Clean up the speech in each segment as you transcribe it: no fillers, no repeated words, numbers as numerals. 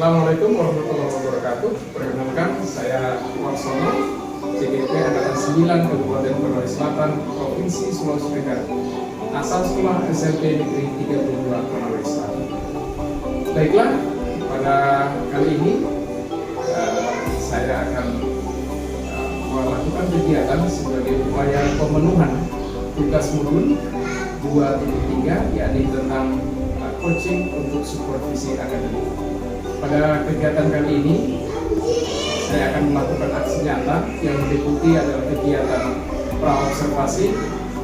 Assalamualaikum warahmatullahi wabarakatuh. Perkenalkan, saya Warsono, CGP Angkatan 9 Kabupaten Benoa Selatan, Provinsi Sulawesi Tenggara. Asal sekolah SMP Negeri 32 Benoa Selatan. Baiklah, pada kali ini saya akan melakukan kegiatan sebagai upaya pemenuhan tugas modul 2.3, yakni tentang coaching untuk supervisi akademik. Pada kegiatan kali ini, saya akan melakukan aksi nyata yang meliputi adalah kegiatan pra-observasi,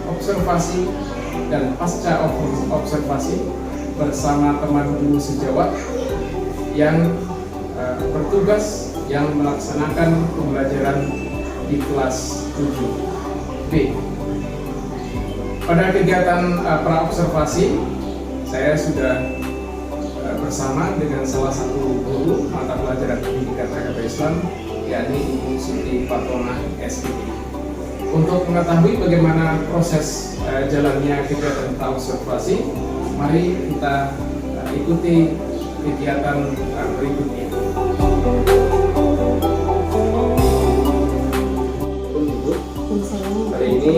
observasi, dan pasca observasi bersama teman guru sejawat yang bertugas yang melaksanakan pembelajaran di kelas 7B. Pada kegiatan pra-observasi, saya sudah bersama dengan salah satu guru mata pelajaran pendidikan agama Islam, yakni Ibu Siti Fatona SPP. Untuk mengetahui bagaimana proses jalannya kegiatan observasi, mari kita ikuti kegiatan berikutnya. Hari ini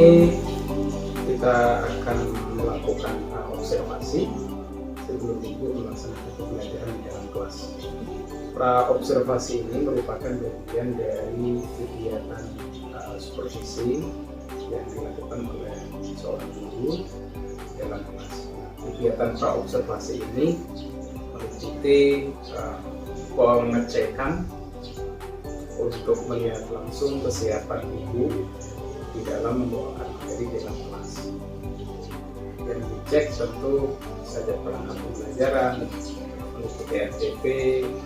kita akan melakukan observasi sebelum ibu melaksanakan pembelajaran di dalam kelas. Pra-observasi ini merupakan bagian dari kegiatan supervisi yang dilakukan oleh seorang guru dalam kelas. Kegiatan pra-observasi ini meliputi pengecekan untuk melihat langsung kesiapan ibu di dalam membawakan materi dalam kelas. Yang dicek tentu saja perangkat pembelajaran, meliputi RTP,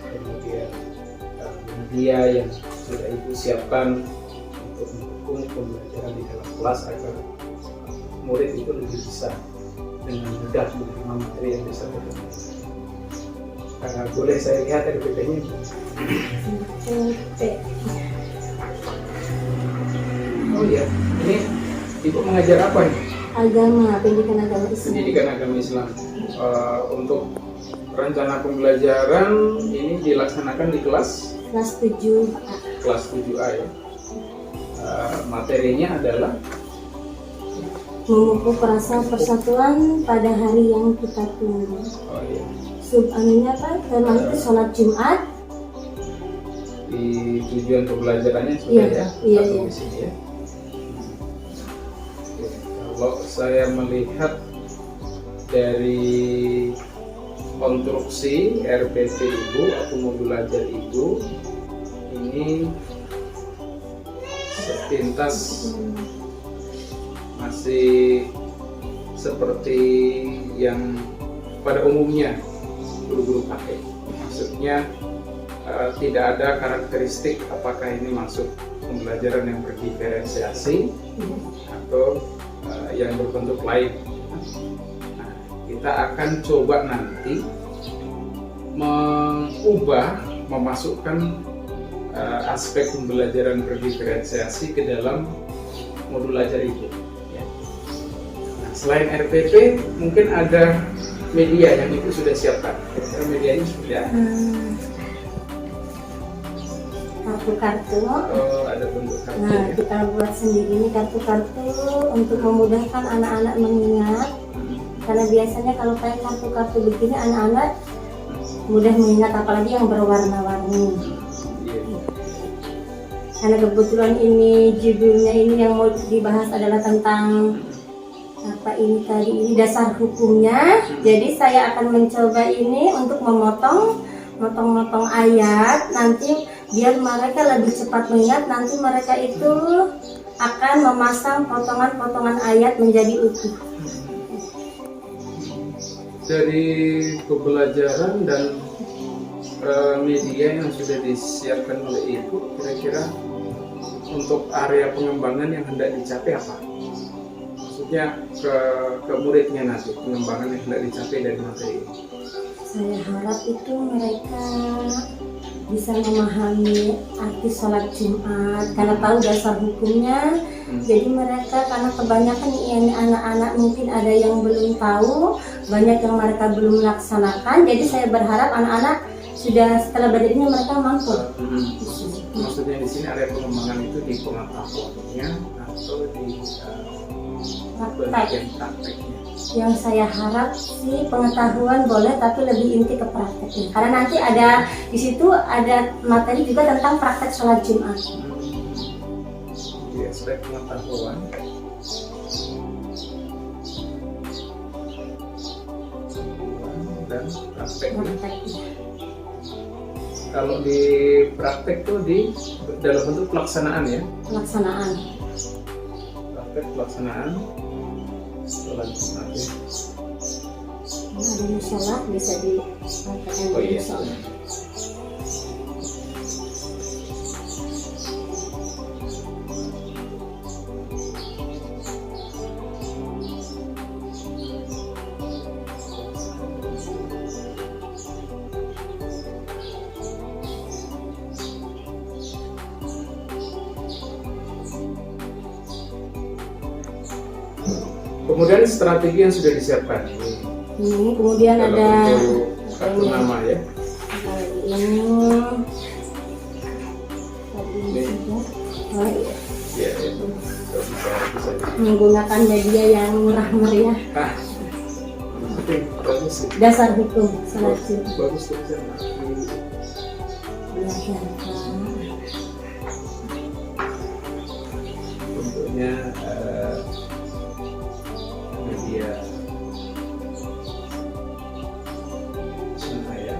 kemudian media yang sudah ibu siapkan untuk mendukung pembelajaran di dalam kelas agar murid itu lebih bisa dengan mudah menerima materi yang disampaikan. Boleh saya lihat RTP-nya? Oh iya, ini ibu mengajar apa nih? Agama, pendidikan agama Islam. Pendidikan agama Islam. Untuk rencana pembelajaran ini dilaksanakan di kelas 7A. Kelas 7A ya. Materinya adalah memupuk rasa persatuan pada hari yang kita tunggu. oh iya. Subaninya apa? Tema itu sholat Jumat. Di tujuan pembelajarannya sudah ya. Iya. Di sini ya. Kalau saya melihat dari konstruksi RPP Ibu atau modul ajar Ibu, ini sepintas masih seperti yang pada umumnya guru-guru pakai. Maksudnya tidak ada karakteristik apakah ini masuk pembelajaran yang berdiferensiasi atau yang berbentuk lain. Nah, kita akan coba nanti memasukkan aspek pembelajaran berdiferensiasi ke dalam modul ajar itu. Ya. Nah, selain RPP, mungkin ada media yang Ibu sudah siapkan. Medianya sudah. Kartu-kartu. Oh, ada bentuk kartu. Nah, kita buat sendiri ini kartu-kartu untuk memudahkan anak-anak mengingat. Karena biasanya kalau kayak kartu-kartu begini anak-anak mudah mengingat, apalagi yang berwarna-warni. Karena kebetulan ini judulnya ini yang mau dibahas adalah tentang apa ini tadi, ini dasar hukumnya. Jadi saya akan mencoba ini untuk memotong ayat nanti biar mereka lebih cepat mengingat. Nanti mereka itu akan memasang potongan-potongan ayat menjadi utuh. Dari pembelajaran dan media yang sudah disiapkan oleh Ibu, kira-kira untuk area pengembangan yang hendak dicapai apa? Maksudnya ke muridnya nanti, pengembangan yang hendak dicapai dari materi ini. Saya harap itu mereka bisa memahami arti sholat Jumat karena tahu dasar hukumnya. Jadi mereka, karena kebanyakan ini anak-anak mungkin ada yang belum tahu, banyak yang mereka belum melaksanakan. Jadi saya berharap anak-anak sudah setelah belajar ini mereka mampu. Maksudnya di sini area pengembangan itu di pengetahuannya atau di bagian prakteknya? Yang saya harap sih pengetahuan boleh, tapi lebih inti ke prakteknya. Karena nanti ada di situ ada materi juga tentang praktek sholat Jumat. Di aspek pengetahuan dan prakteknya. Kalau di praktek tuh di dalam bentuk pelaksanaan ya? Pelaksanaan. Praktek pelaksanaan sholat Jumat ya. Ada musola bisa dipraktekkan Oh di iya. musola. Kemudian strategi yang sudah disiapkan Ini kemudian dalam ada bentuk kartu nama ya. ini. Ini. Oh, iya. Ya, ya. Bisa. Menggunakan media yang murah meriah. Oke, bagus sih. Dasar hukum sholat Jumat. Bagus tuh Zen. Belajar. Bentuknya media ya.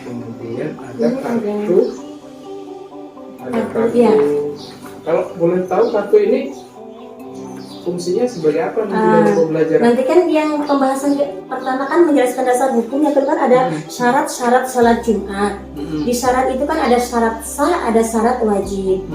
Kemudian ada Ini kartu. Ada kartu, kartu. ya. Kalau boleh tahu kartu ini fungsinya sebagai apa nanti dalam pembelajaran? Nanti kan yang pembahasan pertama kan menjelaskan dasar hukum, yang kedua kan ada syarat-syarat sholat Jumat. Di syarat itu kan ada syarat sah, ada syarat wajib.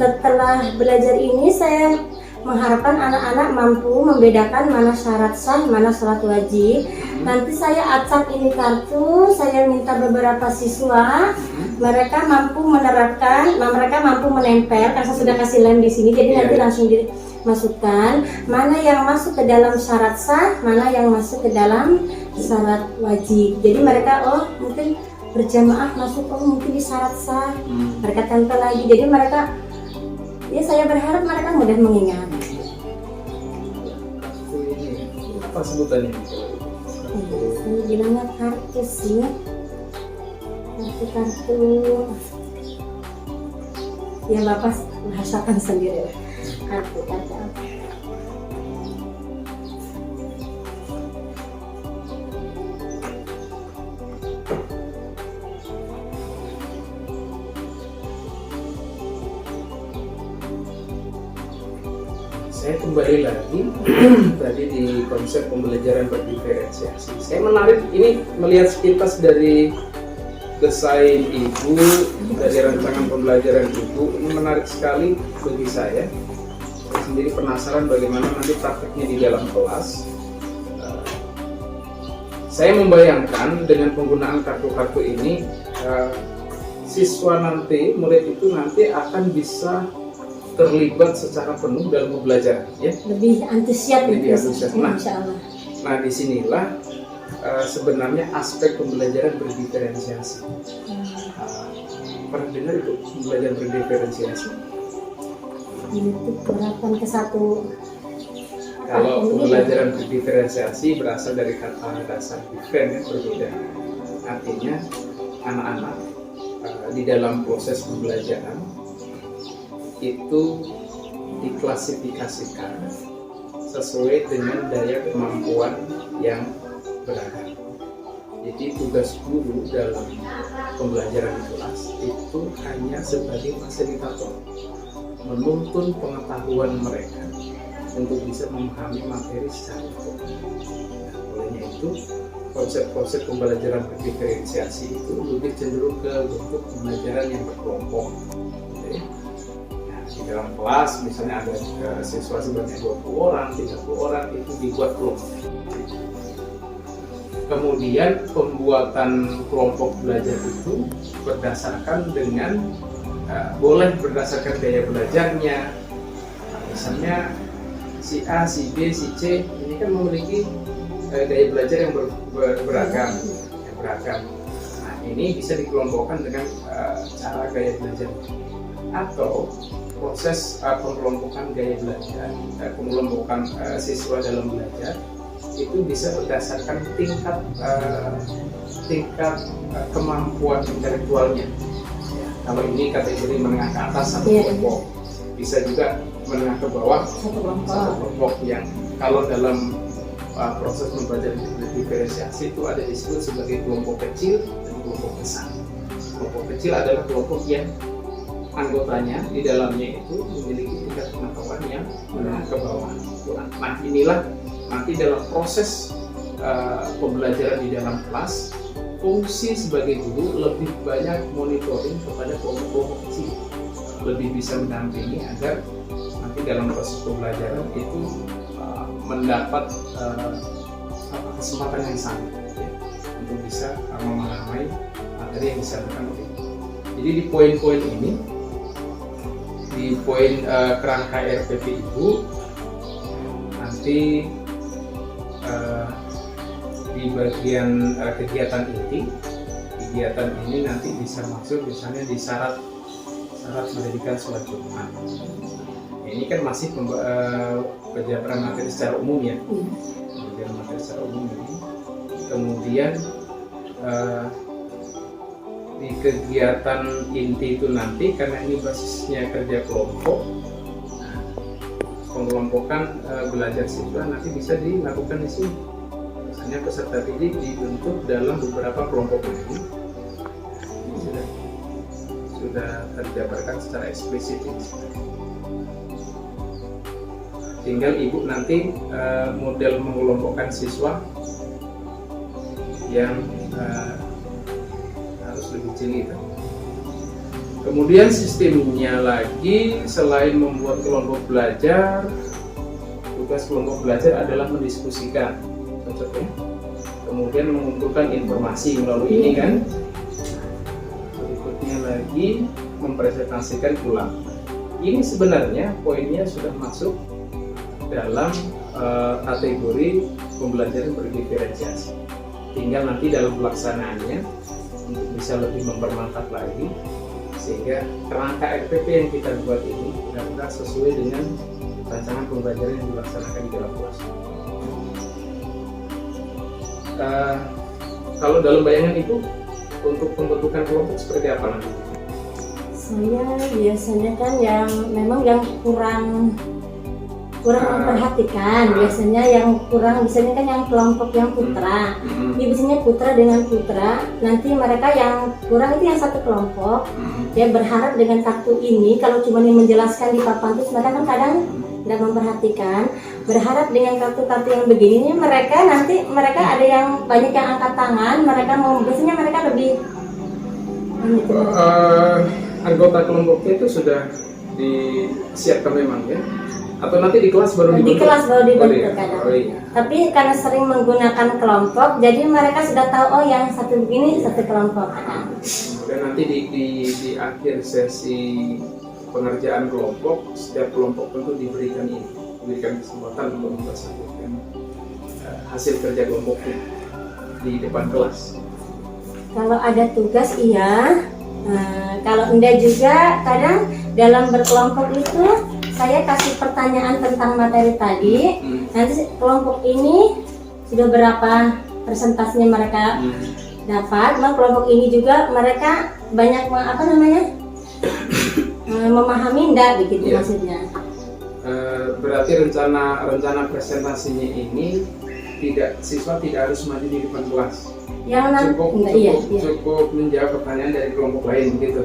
Setelah belajar ini saya mengharapkan anak-anak mampu membedakan mana syarat sah, mana syarat wajib. Nanti saya acak ini kartu, saya minta beberapa siswa, mereka mampu menerapkan, mereka mampu menempel, karena saya sudah kasih lem di sini, jadi nanti langsung dimasukkan mana yang masuk ke dalam syarat sah, mana yang masuk ke dalam syarat wajib. Jadi mereka mungkin berjamaah masuk mungkin di syarat sah, mereka tempel lagi. Jadi mereka saya berharap mereka mudah mengingat. Kartu ini apa sebutannya? Saya bilangnya kartu sih, kartu ya Bapak bahasakan sendiri lah. Kartu apa? Saya kembali lagi tadi di konsep pembelajaran berdiferensiasi. Saya menarik ini melihat sepintas dari desain ibu, dari rancangan pembelajaran ibu. Ini menarik sekali bagi saya. Saya sendiri penasaran bagaimana nanti prakteknya di dalam kelas. Saya membayangkan dengan penggunaan kartu-kartu ini, siswa nanti, murid itu nanti akan bisa terlibat secara penuh dalam pembelajaran, ya. Lebih antusias, Nah, insya Allah. nah disinilah sebenarnya aspek pembelajaran berdiferensiasi. Pernah dengar itu pembelajaran berdiferensiasi? YouTube berapa ke satu? Kalau pembelajaran berdiferensiasi berasal dari kata dasar different, berbeda. Artinya anak-anak di dalam proses pembelajaran itu diklasifikasikan sesuai dengan daya kemampuan yang beragam. Jadi tugas guru dalam pembelajaran di kelas itu hanya sebagai fasilitator, menuntun pengetahuan mereka untuk bisa memahami materi secara utuh. Olehnya itu konsep-konsep pembelajaran berdiferensiasi itu lebih cenderung ke bentuk pembelajaran yang berkelompok. Di dalam kelas misalnya ada siswa sebanyak 20 orang, 30 orang, itu dibuat kelompok. Kemudian pembuatan kelompok belajar itu berdasarkan dengan boleh berdasarkan daya belajarnya. Misalnya si A, si B, si C ini kan memiliki gaya belajar yang beragam. Nah, ini bisa dikelompokkan dengan cara gaya belajar atau proses pengelompokan gaya belajar, pengelompokan siswa dalam belajar itu bisa berdasarkan tingkat kemampuan intelektualnya. Kalau ini kategori menengah ke atas satu kelompok, bisa juga menengah ke bawah satu kelompok yang kalau dalam proses membaca diferensiasi itu ada disebut sebagai kelompok kecil dan kelompok besar. Kelompok kecil adalah kelompok yang anggotanya di dalamnya itu memiliki tingkat pengetahuan yang menengah ke bawah. Nah, inilah nanti dalam proses pembelajaran di dalam kelas, fungsi sebagai guru lebih banyak monitoring kepada kelompok kecil, lebih bisa mendampingi agar nanti dalam proses pembelajaran itu mendapat kesempatan yang sama ya, untuk bisa memahami materi yang disampaikan oleh ibu. Jadi di poin-poin ini, di poin kerangka RPP ibu, nanti di bagian kegiatan inti, kegiatan ini nanti bisa masuk misalnya di syarat mendirikan sholat Jumat. Ini kan masih penjabaran materi secara umum ya, penjabaran materi secara umum ini. Kemudian di kegiatan inti itu nanti karena ini basisnya kerja kelompok, pengelompokan belajar siswa nanti bisa dilakukan di sini. Misalnya peserta didik dibentuk dalam beberapa kelompok ini. Ini sudah terjabarkan secara eksplisit. Tinggal ibu nanti model mengelompokkan siswa yang harus lebih jeli. Kemudian sistemnya lagi, selain membuat kelompok belajar, tugas kelompok belajar adalah mendiskusikan, cocoknya. Kemudian mengumpulkan informasi melalui ini kan. Berikutnya lagi mempresentasikan ulang. Ini sebenarnya poinnya sudah masuk dalam kategori pembelajaran berdiferensiasi. Tinggal nanti dalam pelaksanaannya untuk bisa lebih mempermantap lagi, sehingga kerangka RPP yang kita buat ini benar-benar sesuai dengan rancangan pembelajaran yang dilaksanakan di dalam kelas. Kalau dalam bayangan itu untuk pembentukan kelompok seperti apa nanti? Saya biasanya kan yang memang yang kurang memperhatikan, biasanya yang kurang, biasanya kan yang kelompok yang putra, ya biasanya putra dengan putra, nanti mereka yang kurang itu yang satu kelompok, dia berharap dengan kartu ini, kalau cuma menjelaskan di papan terus mereka kan kadang tidak memperhatikan, berharap dengan kartu-kartu yang begini, mereka ada yang banyak yang angkat tangan, mereka mau, biasanya mereka lebih anggota kelompoknya itu sudah disiapkan memang ya? Atau nanti di kelas baru dibentuk? Di kelas baru dibentuk kadang. Iya. Tapi karena sering menggunakan kelompok, jadi mereka sudah tahu oh yang satu begini satu kelompok. Dan nanti di akhir sesi pengerjaan kelompok, setiap kelompok tentu diberikan kesempatan untuk mempresentasikan hasil kerja kelompok di depan kelas. Kalau ada tugas iya, kalau enggak juga kadang dalam berkelompok itu saya kasih pertanyaan tentang materi tadi, nanti kelompok ini sudah berapa presentasinya mereka dapat, kelompok ini juga mereka banyak memahami enggak begitu maksudnya. Berarti rencana presentasinya ini siswa tidak harus maju di depan kelas. Cukup menjawab pertanyaan dari kelompok lain begitu.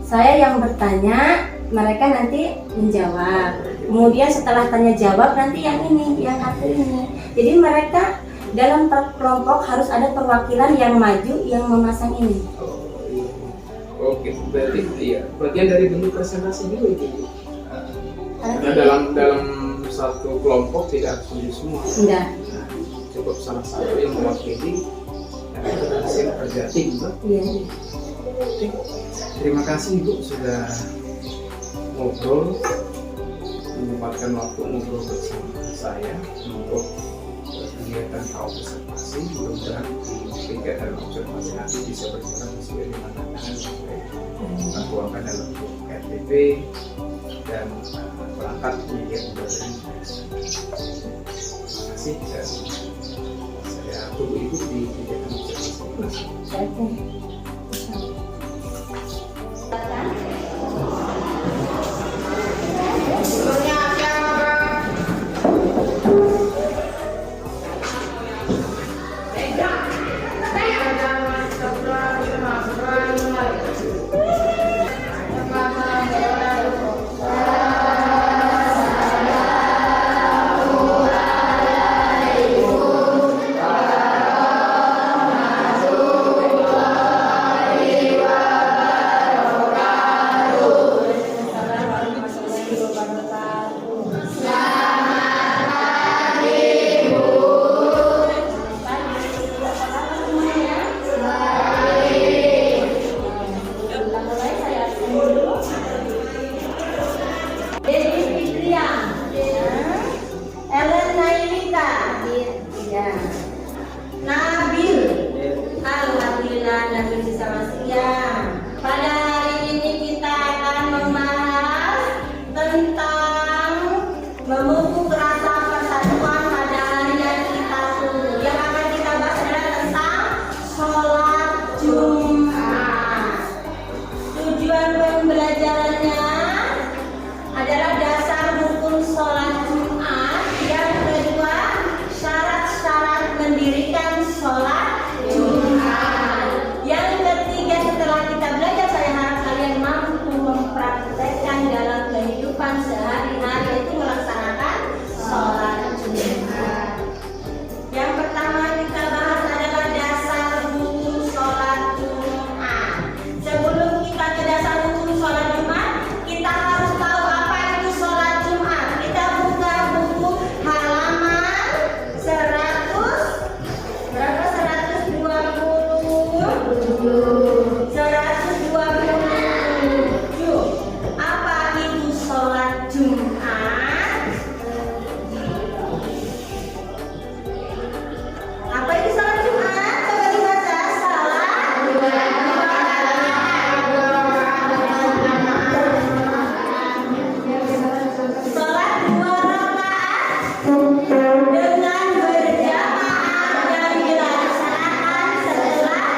Saya yang bertanya, mereka nanti menjawab. Kemudian setelah tanya jawab nanti yang kartu ini. Jadi mereka dalam kelompok harus ada perwakilan yang maju yang memasang ini. Oke, berarti bagian dari bentuk presentasi juga itu. Karena dalam satu kelompok tidak harus maju semua. Enggak. Cukup salah satu yang mewakili hasil kerja tim. Iya. Terima kasih Ibu sudah ngobrol, menyempatkan waktu ngobrol bersama saya untuk kegiatan observasi. Mudah-mudahan di kegiatan observasi nanti bisa berjalan sesuai dengan tantangan yang kita tuangkan dalam RTP dan perangkat media pembelajaran bahasa. Terima kasih, saya tunggu ibu di kegiatan observasi. Oke. Nabil, alhamdulillah Nabil bisa masuk ya. Pada hari ini kita akan membahas tentang memupuk rasa persatuan pada hari yang kita tunggu. Yang akan kita bahas adalah tentang sholat Jumat. Tujuan pembelajarannya adalah dasar hukum sholat Jumat. Yang kedua, syarat-syarat mendirikan sholat Jumat. Yang ketiga, setelah kita belajar, saya harap kalian mampu mempraktekkan dalam kehidupan sehari-hari, yaitu melaksanakan sholat Jumat. Yang pertama kita bahas adalah dasar hukum sholat Jumat. Sebelum kita ke dasar hukum sholat Jumat, kita harus tahu apa itu sholat Jumat. Kita buka buku halaman 127. Apa itu sholat Jumat? Apa itu sholat Jumat? Coba dibaca. Sholat sholat 2 rakaat dengan berjamaah yang dilaksanakan setelah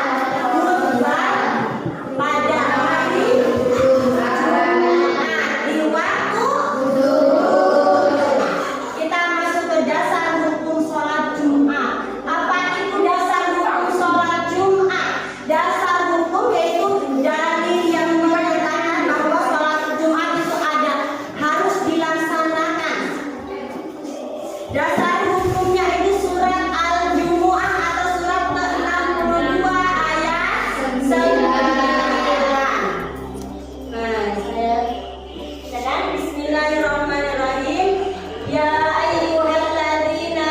khutbah pada hari Jumat di waktu zuhur. Kita masuk ke dasar hukum sholat Jumat. Apa itu dasar hukum sholat Jumat? Dasar hukum yaitu dalil yang menyatakan bahwa sholat Jumat itu ada, harus dilaksanakan. Dasar hukumnya ini surat Al-Jumu'ah atau surat ke-62 ayat 9. Sedang bismillahirrahmanirrahim. Ya ayyuhalladzina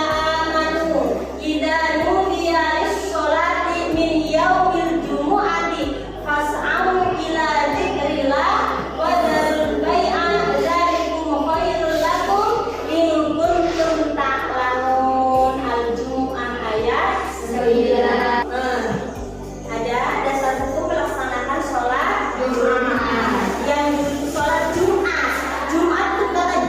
amanu idza nudiya lis-sholati min yaumil jumu'ati fas'au ila dzikrillah wa dzarul bai'a dzalikum khairul lakum in kuntum ta'lamun. Al-Jumu'ah ayat 9. Ada dasar hukum melaksanakan sholat Jumat. Yang sholat Jumat, Jumat itu kata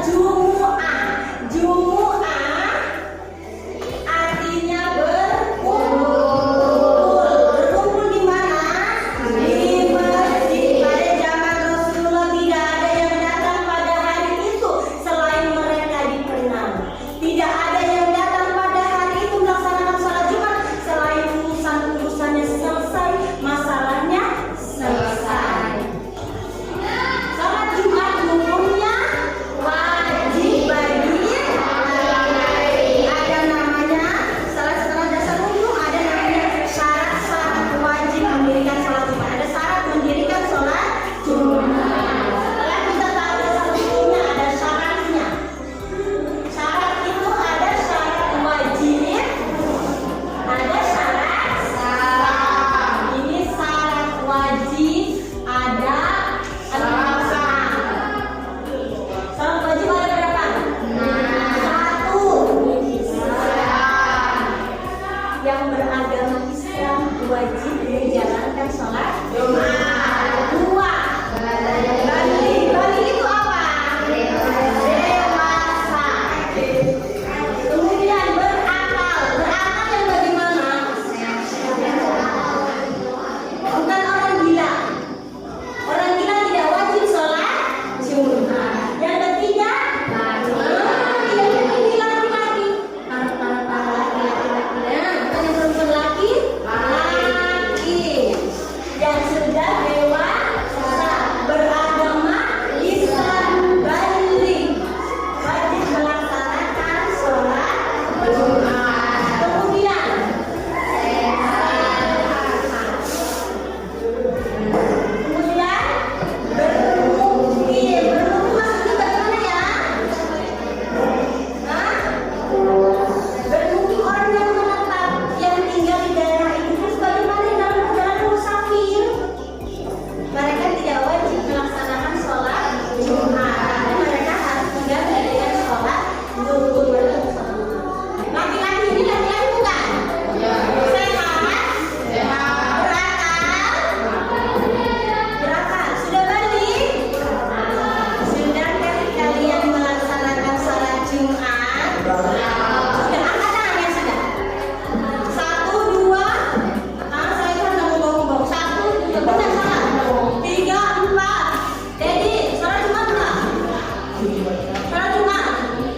Salat Jumat.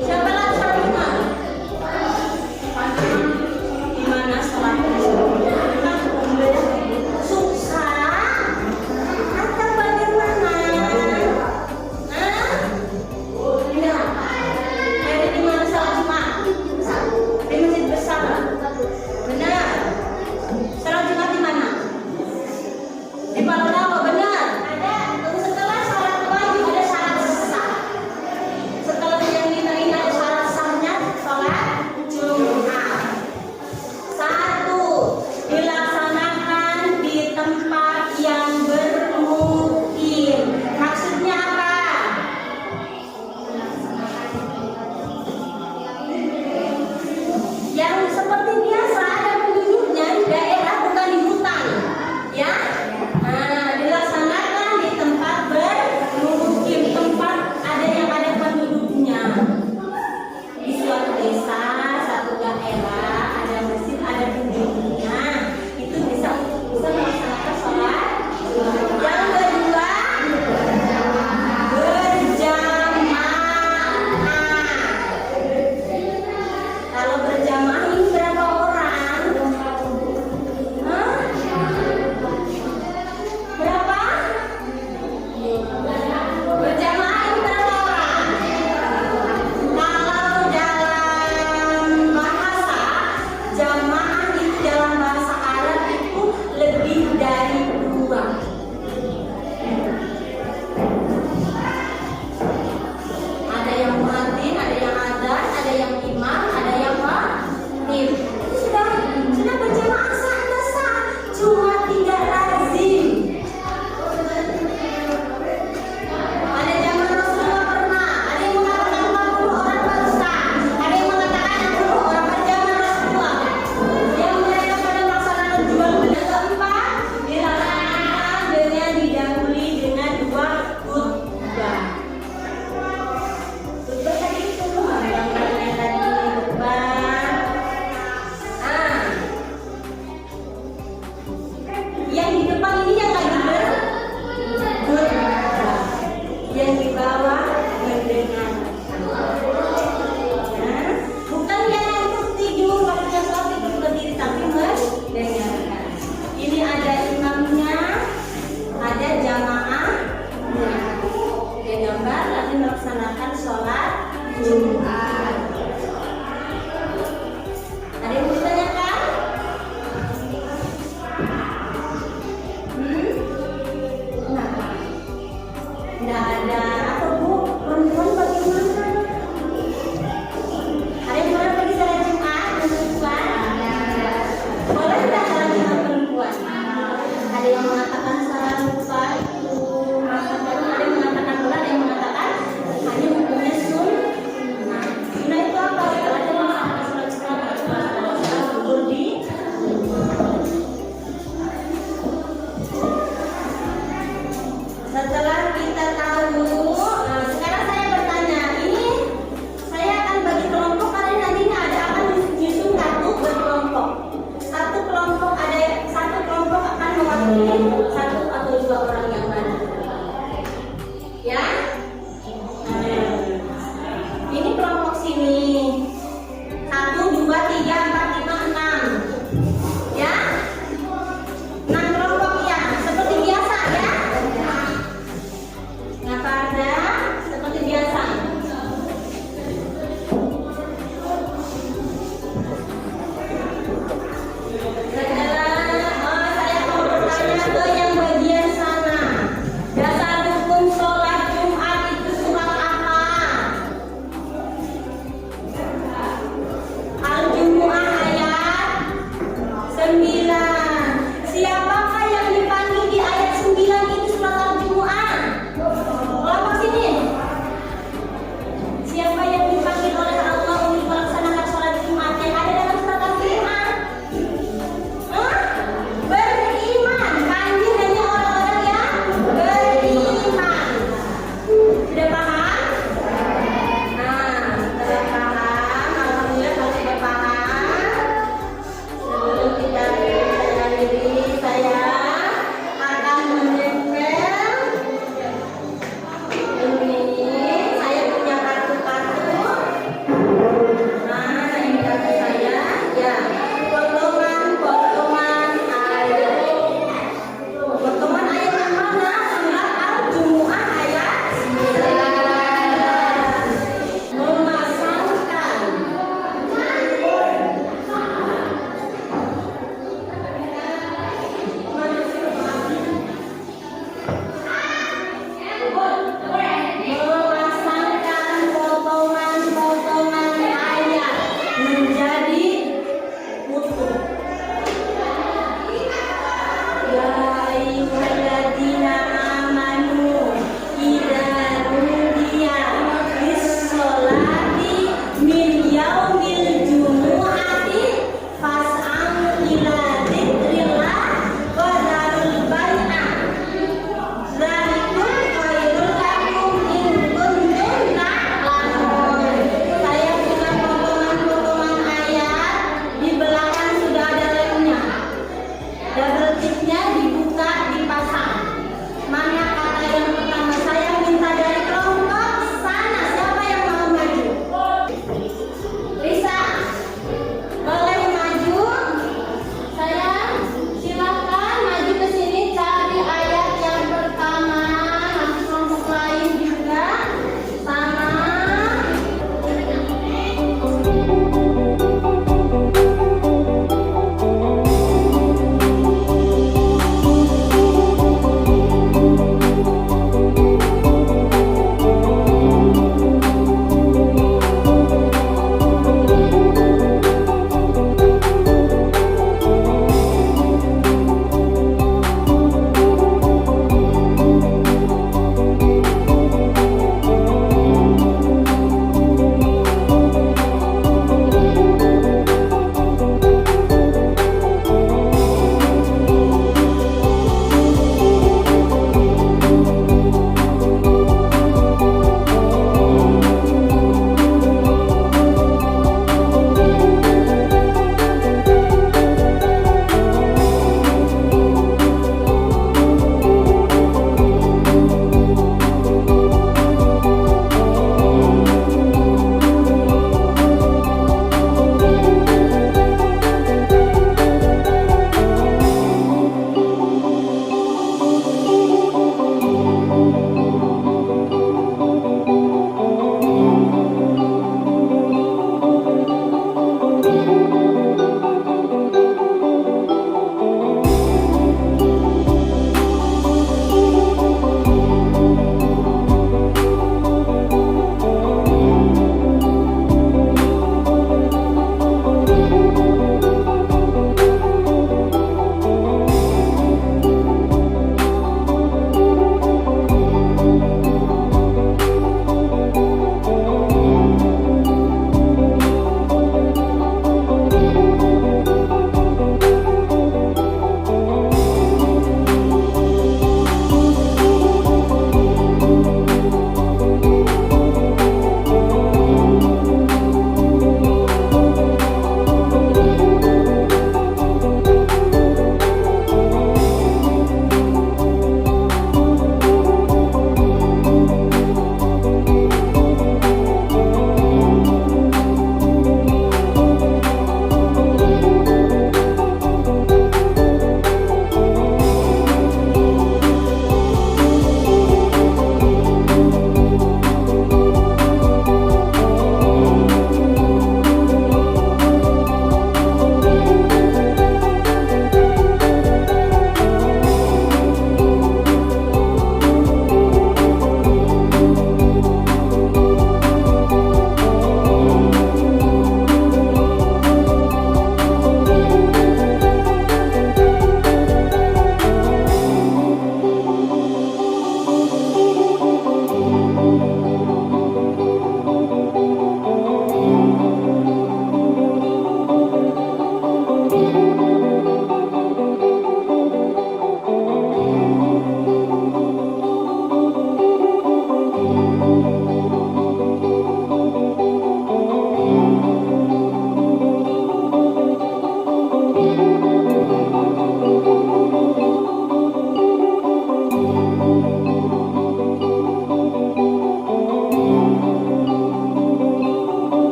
Siapa lagi salat Jumat? Gimana salatnya? Susah atau bagaimana? Iya. Dari di mana salat Jumat? Di masjid besar. Benar. Salat Jumat di mana? Di Palembang, benar. Ada. Setelah salat wajib ada syarat sah. Setelah yang kita ini ada syarat sahnya salat Jumat. Satu, dilaksanakan di tempat yang bermukim. Maksudnya apa? Yang seperti biasa ada penduduknya di daerah, bukan di hutan, ya. Nah, dilaksanakan di tempat bermukim, tempat ada yang ada penduduknya. Di suatu desa, satu daerah, ada masjid, ada penduduknya, itu bisa melaksanakan sholat. Yang kedua, berjamaah. Kalau berjamaah ini berapa orang? Hah? Berapa? Berjamaah ini berapa orang? Kalau dalam bahasa jamaah itu dalam bahasa Arab itu lebih dari dua. Ada yang muadzin, ada yang adzan, ada yang imam, ada yang khatib. Itu sudah berjamaah sah, nggak sah, cuma tidak lazim. Ada zaman Rasulullah pernah, ada yang mengatakan 40 orang baru sah, ada yang mengatakan 60 orang pada zaman Rasulullah. Yang mereka pada melaksanakan jual beli. Yang keempat, dilaksanakan dengan didahului dengan dua khutbah. Khutbah tadi itu yang lainnya tadi khutbah. Yang di depan ini yang lagi berkhutbah, yang di bawah mendengar. Ya, bukan yang untuk tidur, waktunya sholat tidur berdiri, tapi mendengarkan. Ini ada imamnya, ada jamaah. Dia gambar lagi melaksanakan sholat Jumat. Ada yang mau ditanyakan? Kenapa? Tidak ada. Atau Bu, perempuan bagaimana? Ada yang pernah pergi sholat Jumat perempuan? Boleh tidak sholat Jumat perempuan? Ada yang mengatakan salah lupa itu masa baru, ada yang mengatakan benar, ada yang mengatakan hanya hukumnya sunnah.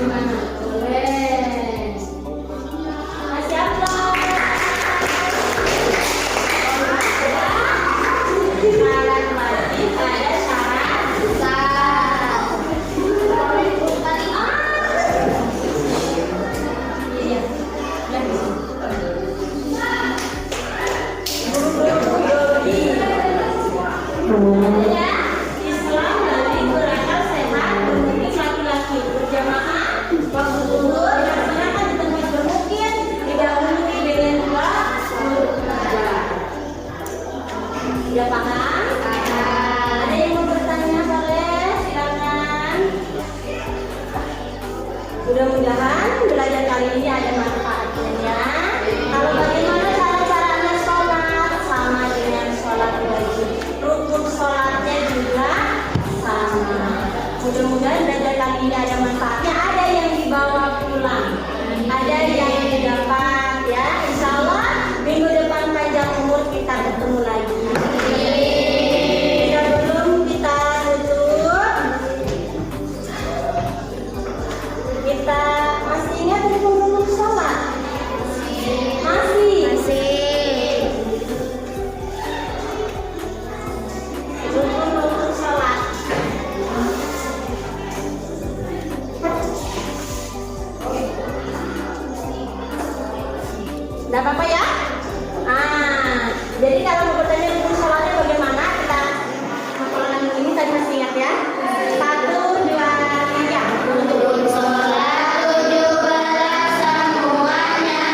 Boleh. Masih apa? Syarat wajib ada syarat sah. Iya. Islam dari berakal sehat untuk laki-laki berjamaah waktu zuhur dilaksanakan di tempat bermukim didahului dengan dua khutbah. Sudah paham? Ada yang mau bertanya boleh silakan. Mudah-mudahan belajar kali ini ada manfaatnya ya. Kalau bagaimana cara-cara Anda sholat sama dengan sholat wajib, rukun sholatnya juga sama. Mudah-mudahan belajar kali ini ada manfaatnya. Ada yang dibawa pulang, ada yang didapat ya. Insya Allah minggu depan panjang umur kita ketemu lagi. Sebelum kita tutup, kita masih ingat rukun-rukun sholat? Masih. Rukun-rukun sholat. Nggak apa-apa ya? Jadi kalau mau bertanya rukun sholatnya bagaimana, kita hafalan ini tadi masih ingat ya? 1, 2, 3. Rukun sholat 17 semuanya.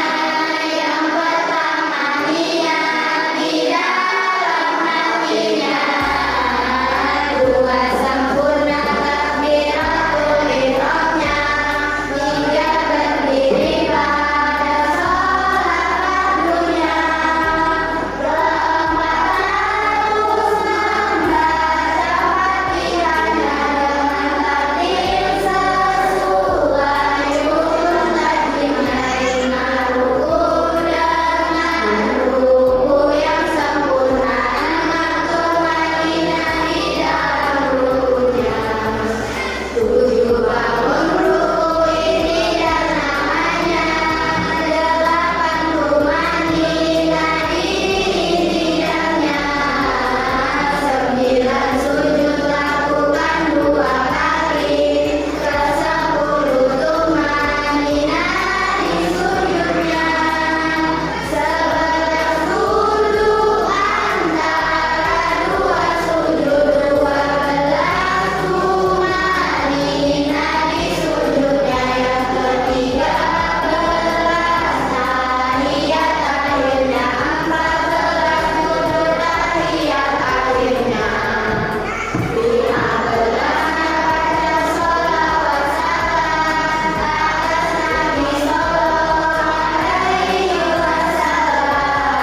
Yang pertama niat di dalam hatinya. 2 sempurna takbiratul ihramnya. 3 berdiri pada sholat fardunya. 4 harus membaca Fatihahnya dengan tartil sesuai urut tajwidnya. 5 ruku dengan ruku yang sempurna. 6 tumanina di dalam rukunya. 7 bangun ruku ini dan namanya. 8 tumanina diri tidaknya. 9 sujud lakukan 2 kali. 10 tumanina di sujudnya. 11 duduk antara 2 sujud. 12 tumanina di sujudnya. Yang ke-13 tahiyat akhirnya. 14 sujud tahiyat akhirnya. 15 baca sholawat salam atas Nabi sallallahu alaihi wasallam.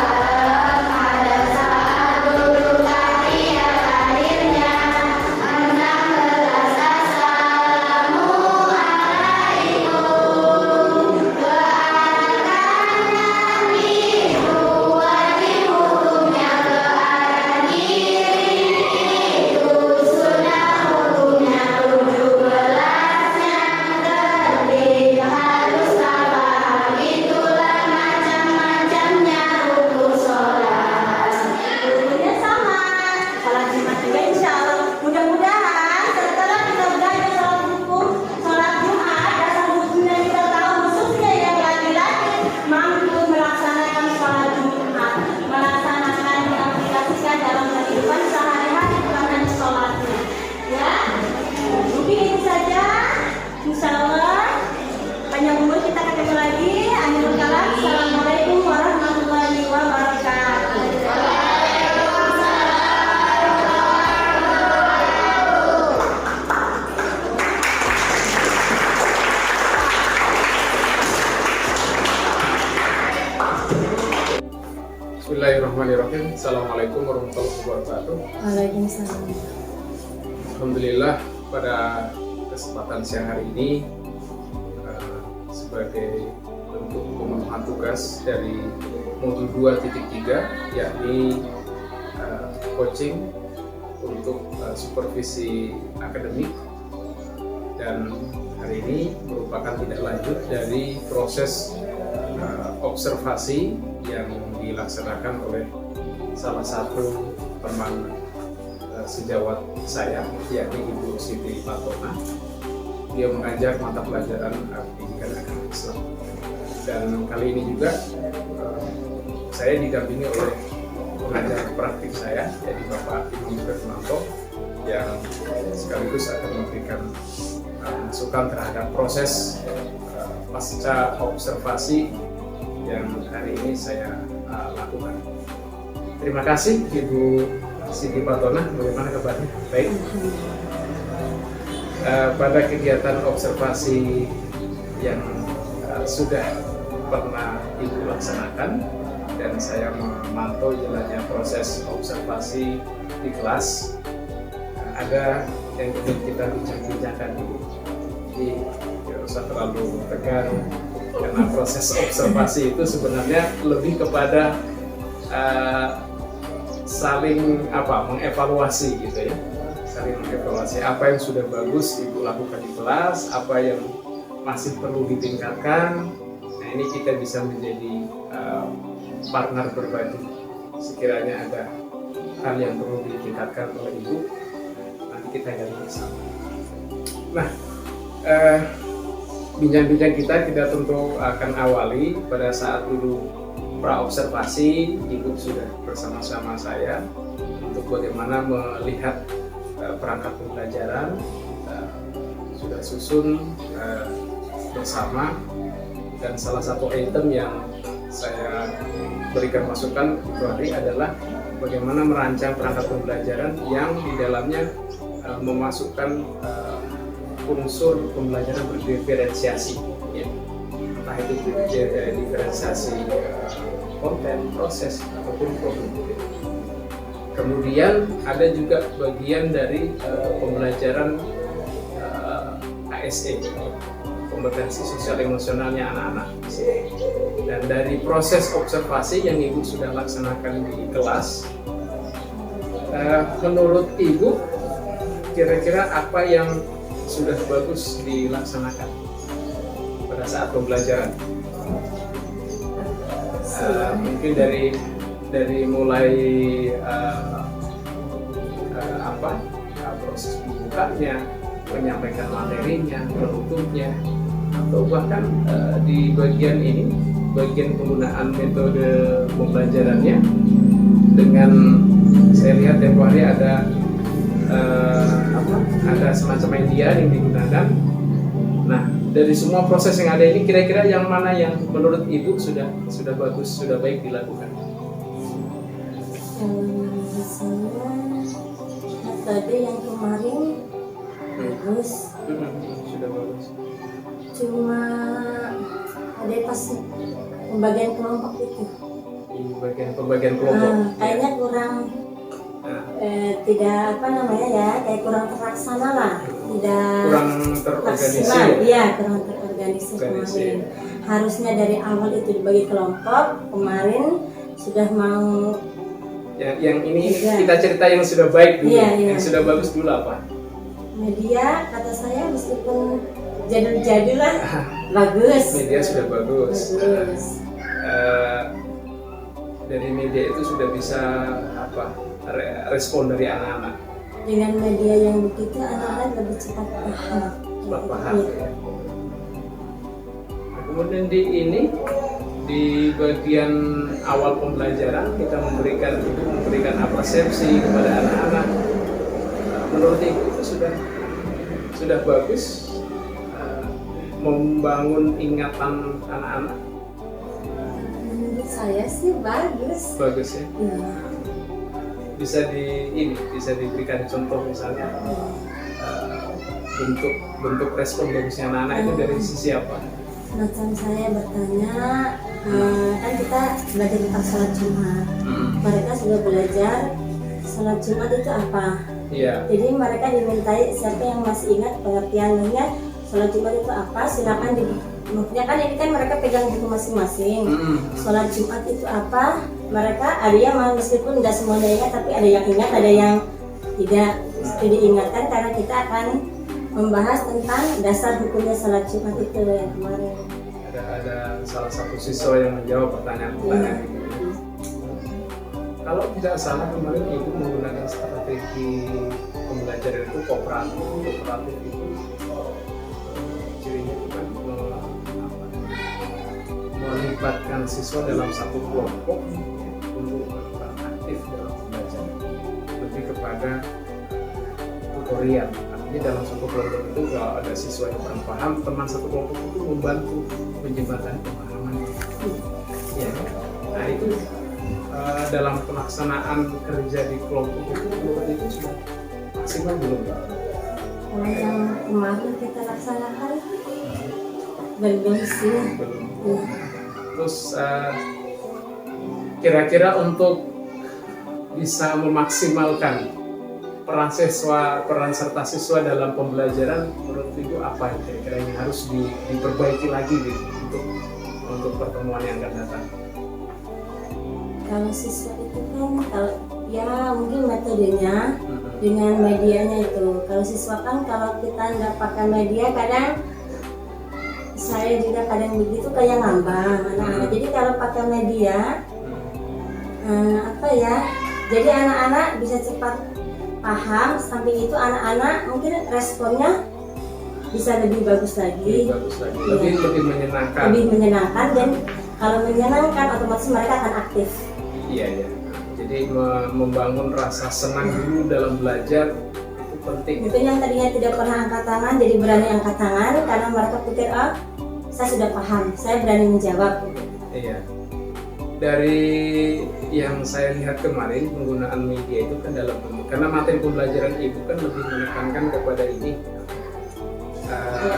Pada saat duduk tahiyat akhirnya. 16 assalamualaikum. Ke arah kanan itu wajib hukumnya. Ke arah kiri itu sunnah hukumnya. 17-nya tertib harus tabah. Itulah macam-macamnya rukun sholat. Rukunnya sama. Sholat Jumat juga insya Allah. Mudah-mudahan setelah kita belajar sholat hukum, sholat Jumat, dasar hukumnya kita tahu, khususnya yang laki-laki mampu melaksanakan sholat Jumat, melaksanakan diaplikasikan dalam kehidupan sehari-hari, bukan hanya sholatnya. Ya, mungkin itu saja. Insya Allah panjang umur kita ketemu lagi. Akhirul kalam. Assalamualaikum warahmatullahi wabarakatuh. Bismillahirrahmanirrahim. Assalamualaikum warahmatullahi wabarakatuh. Waalaikumsalam. Alhamdulillah pada kesempatan siang hari ini sebagai bentuk pemenuhan tugas dari modul 2.3 yakni coaching untuk supervisi akademik, dan hari ini merupakan tindak lanjut dari proses observasi yang dilaksanakan oleh salah satu teman sejawat saya, yakni Ibu Siti Fatona. Dia mengajar mata pelajaran pendidikan agama Islam. Dan kali ini juga saya didampingi oleh pengajar praktik saya, yaitu Bapak Ibu Fernando, yang sekaligus akan memberikan masukan terhadap proses pasca observasi yang hari ini saya lakukan. Terima kasih Ibu Siti Fatona, bagaimana kabarnya? Baik. Pada kegiatan observasi yang sudah pernah Ibu laksanakan dan saya memantau jalannya proses observasi di kelas, ada yang ingin kita bincang-bincangkan Ibu. Jadi tidak usah terlalu tegang, karena proses observasi itu sebenarnya lebih kepada saling mengevaluasi gitu ya, saling mengevaluasi apa yang sudah bagus Ibu lakukan di kelas, apa yang masih perlu ditingkatkan. Nah, ini kita bisa menjadi partner berbagi. Sekiranya ada hal yang perlu ditingkatkan oleh Ibu, nanti kita gali bersama. Nah, bincang-bincang kita tentu akan awali pada saat dulu pra-observasi. Ibu sudah bersama-sama saya untuk bagaimana melihat perangkat pembelajaran, sudah susun bersama, dan salah satu item yang saya berikan masukan itu hari adalah bagaimana merancang perangkat pembelajaran yang di dalamnya memasukkan unsur pembelajaran berdiferensiasi, ya. Entah itu diferensiasi konten, proses, ataupun problem. Kemudian ada juga bagian dari pembelajaran KSE, kompetensi sosial emosionalnya anak-anak. Dan dari proses observasi yang Ibu sudah laksanakan di kelas, menurut Ibu kira-kira apa yang sudah bagus dilaksanakan pada saat pembelajaran? Mungkin dari mulai proses pembukanya, menyampaikan materinya, penutupnya, atau bahkan di bagian ini, bagian penggunaan metode pembelajarannya, dengan saya lihat tempo hari ada semacam media yang digunakan. Nah, dari semua proses yang ada ini, kira-kira yang mana yang menurut Ibu sudah bagus, sudah baik dilakukan? Metode yang kemarin bagus, sudah bagus. Cuma ada pas pembagian kelompok itu. Pembagian kelompok. Kayaknya kurang. Tidak kayak kurang terlaksana lah, kurang terorganisir. Iya, kurang terorganisir kemarin. Harusnya dari awal itu dibagi kelompok, kemarin sudah mau. Yang ini kita cerita yang sudah baik dulu, yang sudah bagus dulu apa? Media kata saya meskipun jadul-jadul lah, bagus. Media sudah bagus. Dari media itu sudah bisa respon dari anak-anak. Dengan media yang begitu anak-anak lebih cepat paham. Ya. Nah, kemudian di bagian awal pembelajaran kita memberikan persepsi kepada anak-anak. Menurut Ibu itu sudah bagus membangun ingatan anak-anak. Menurut saya sih bagus. Bagus ya. Ya. Bisa diberikan contoh misalnya bentuk respon bagusnya anak-anak itu dari sisi apa? Macam saya bertanya, kan kita belajar tentang sholat Jumat. Mereka sudah belajar sholat Jumat itu apa? Iya. Jadi mereka dimintai, siapa yang masih ingat pengertiannya sholat Jumat itu apa? Silakan maksudnya kan ini kan mereka pegang buku masing-masing. Sholat Jumat itu apa? Mereka ada yang meskipun tidak semuanya ingat, tapi ada yang ingat, ada yang tidak. Itu diingatkan karena kita akan membahas tentang dasar hukumnya salat Jumat itu yang kemarin. Ada salah satu siswa yang menjawab pertanyaan-pertanyaan itu. Kalau tidak salah kemarin ibu menggunakan strategi pembelajaran itu kooperatif. Kooperatif itu cirinya bukan melibatkan siswa dalam satu kelompok untuk aktif dalam pembelajaran, lebih kepada tutorial. Artinya dalam satu kelompok itu kalau ada siswa yang kurang paham, teman satu kelompok itu membantu menjembatani pemahaman. Ya, nah itu dalam pelaksanaan kerja di kelompok itu sudah maksimal belum ya? Kalau yang kemarin kita laksanakan belum sih. Belum. Terus kira-kira untuk bisa memaksimalkan peran serta siswa dalam pembelajaran, menurut Ibu apa yang kira-kira yang harus diperbaiki lagi gitu, untuk pertemuan yang akan datang? Kalau siswa itu kan kalau ya mungkin metodenya dengan medianya itu. Kalau siswa kan kalau kita nggak pakai media kadang saya juga kadang begitu kayak ngambang anak-anak. Jadi kalau pakai media apa ya? Jadi anak-anak bisa cepat paham. Samping itu anak-anak mungkin responnya bisa lebih bagus lagi. Lebih menyenangkan. Lebih menyenangkan, dan kalau menyenangkan otomatis mereka akan aktif. Iya. Jadi membangun rasa senang dulu dalam belajar itu penting. Itu yang tadinya tidak pernah angkat tangan jadi berani angkat tangan karena mereka pikir saya sudah paham, saya berani menjawab. Iya. Dari yang saya lihat kemarin penggunaan media itu kan karena materi pembelajaran Ibu kan lebih menekankan kepada ini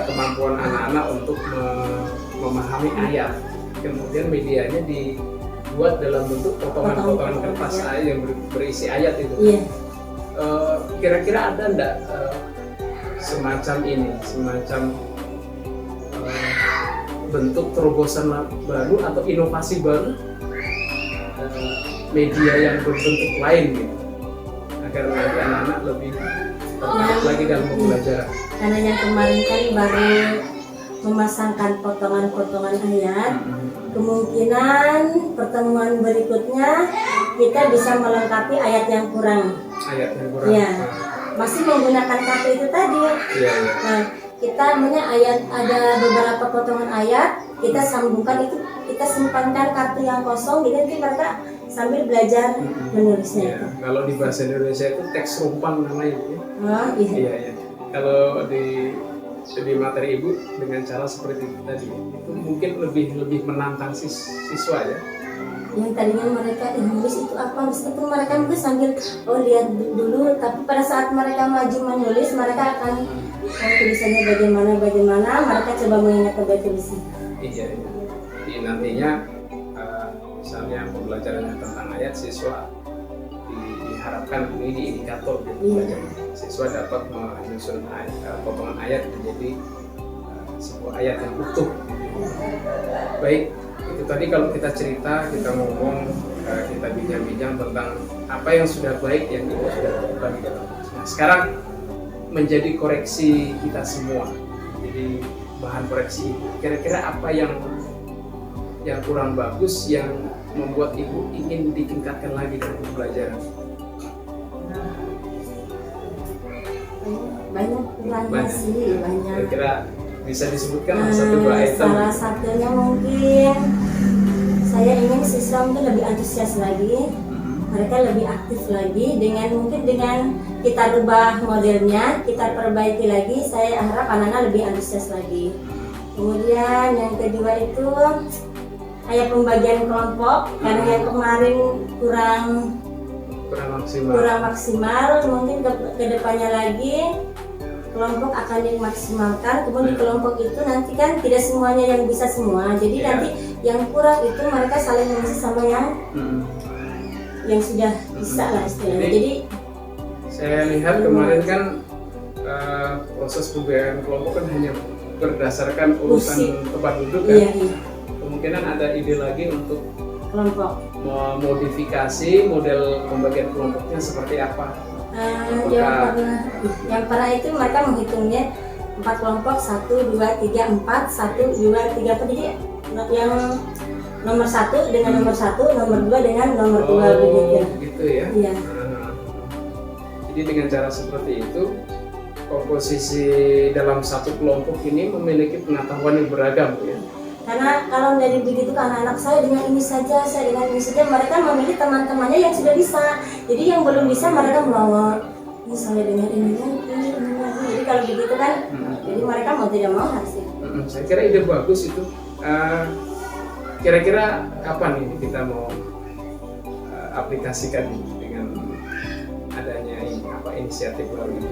kemampuan anak-anak untuk memahami ayat. Kemudian medianya dibuat dalam bentuk potongan-potongan kertas yang berisi ayat itu. Iya. Kira-kira ada enggak semacam bentuk terobosan baru atau inovasi baru media yang berbentuk lain gitu, agar nanti anak-anak lebih tertarik lagi dalam pembelajaran? Karena yang kemarin kan baru memasangkan potongan-potongan ayat, kemungkinan pertemuan berikutnya kita bisa melengkapi ayat yang kurang. Ya, masih menggunakan kartu itu tadi. Ya. Nah, kita ada beberapa potongan ayat, kita sambungkan itu, kita simpankan kartu yang kosong, jadi nanti mereka sambil belajar menulisnya. Ya, kalau di bahasa Indonesia itu teks rumpan namanya. Iya. Kalau di materi Ibu dengan cara seperti itu tadi, itu mungkin lebih menantang siswa ya. Yang tadinya mereka menulis itu apa, meskipun mereka mungkin sambil lihat dulu, tapi pada saat mereka maju menulis, mereka akan tulisannya bagaimana, mereka coba mengingat kembali tulisan. Iya. Jadi nantinya misalnya pembelajarannya tentang ayat, siswa diharapkan ini di indikator gitu. Siswa dapat menyusun potongan ayat menjadi sebuah ayat yang utuh. Baik, itu tadi kalau kita cerita, kita ngomong, kita bincang-bincang tentang apa yang sudah baik yang Ibu sudah lakukan di dalam. Nah, sekarang menjadi koreksi kita semua. Jadi bahan koreksi Ibu. Kira-kira apa yang kurang bagus yang membuat Ibu ingin ditingkatkan lagi dalam pembelajaran? Banyak kurangnya sih, banyak. Kira-kira bisa disebutkan satu dua item? Salah satunya mungkin saya ingin siswa mungkin lebih antusias lagi, mereka lebih aktif lagi, mungkin dengan kita rubah modelnya, kita perbaiki lagi, saya harap anak-anak lebih antusias lagi. Kemudian yang kedua itu kayak pembagian kelompok, karena yang kemarin kurang maksimal, mungkin ke depannya lagi kelompok akan dimaksimalkan. Kemudian di kelompok itu nanti kan tidak semuanya yang bisa semua, jadi nanti yang kurang itu mereka saling mengisi sama yang sudah bisa lah istilahnya. Jadi saya lihat kemarin kan proses pembagian kelompok kan hanya berdasarkan urusan tempat duduk kan. Iya. Kemungkinan ada ide lagi untuk kelompok memodifikasi model pembagian kelompoknya seperti apa. Yang pernah itu mereka menghitungnya 4 kelompok, 1, 2, 3, 4, 1, 2, 3, 4. Jadi yang nomor 1 dengan nomor 1, nomor 2 dengan nomor 2 begitu. Gitu ya. Iya. Jadi dengan cara seperti itu, komposisi dalam satu kelompok ini memiliki pengetahuan yang beragam ya. Karena kalau dari begitu kan anak saya dengan ini saja, saya dengan ini saja, mereka memilih teman-temannya yang sudah bisa. Jadi yang belum bisa mereka melawat. Ini saya dengan ini lagi. Jadi kalau begitu kan, jadi mereka mau tidak mau harus itu. Saya kira ide bagus itu. Kira-kira kapan ini kita mau aplikasikan dengan adanya inisiatif baru itu?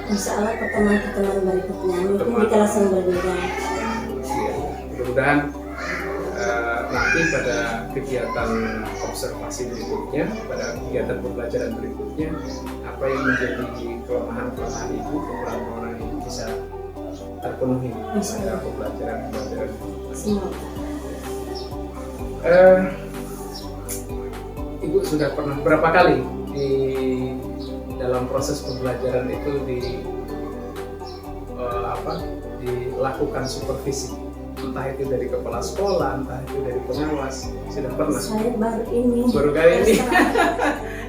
Insya Allah pertemuan-pertemuan berikutnya mungkin di kelas yang berbeda. Mudah-mudahan nanti pada kegiatan observasi berikutnya, pada kegiatan pembelajaran berikutnya, apa yang menjadi kelemahan-kelemahan ibu, kekurangan ibu bisa terpenuhi pada pembelajaran. Semoga. Ibu sudah pernah berapa kali di dalam proses pembelajaran itu dilakukan supervisi, entah itu dari kepala sekolah, entah itu dari pengawas, sudah pernah? Saya baru kali ini.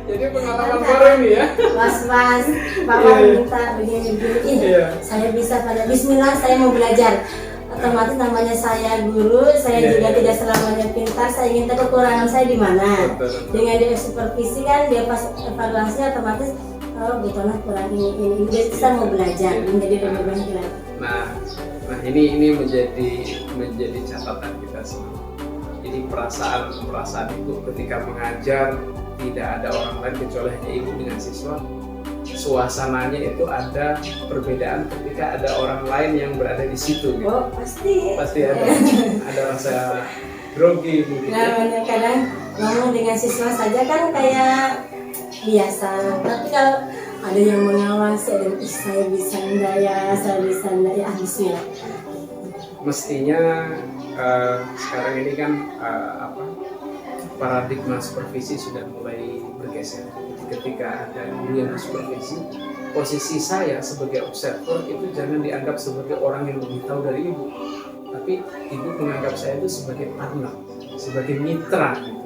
Jadi pengalaman baru ini ya. Was-was, Bapak minta begini. Saya bisa pada Bismillah, saya mau belajar. Otomatis namanya saya guru, saya juga tidak selamanya pintar, saya ingin tahu kekurangan saya di mana. Dengan dia supervisi kan, dia pas evaluasi otomatis betulnya kurang ini. Jadi kita mau belajar menjadi lebih baik lagi. Nah ini menjadi catatan kita semua. Jadi perasaan ibu ketika mengajar tidak ada orang lain kecuali hanya ibu dengan siswa. Suasananya itu ada perbedaan ketika ada orang lain yang berada di situ. Gitu. Oh pasti ada rasa grogi mungkin. Nah kadang ngomong dengan siswa saja kan kayak biasa. Tapi kalau ada yang mengawasi, ada yang saya bisa enggak ya, Bismillah. Mestinya sekarang ini kan paradigma supervisi sudah mulai bergeser. Ketika ada guru yang supervisi, posisi saya sebagai observer itu jangan dianggap sebagai orang yang lebih tahu dari ibu, tapi ibu menganggap saya itu sebagai partner, sebagai mitra. Gitu.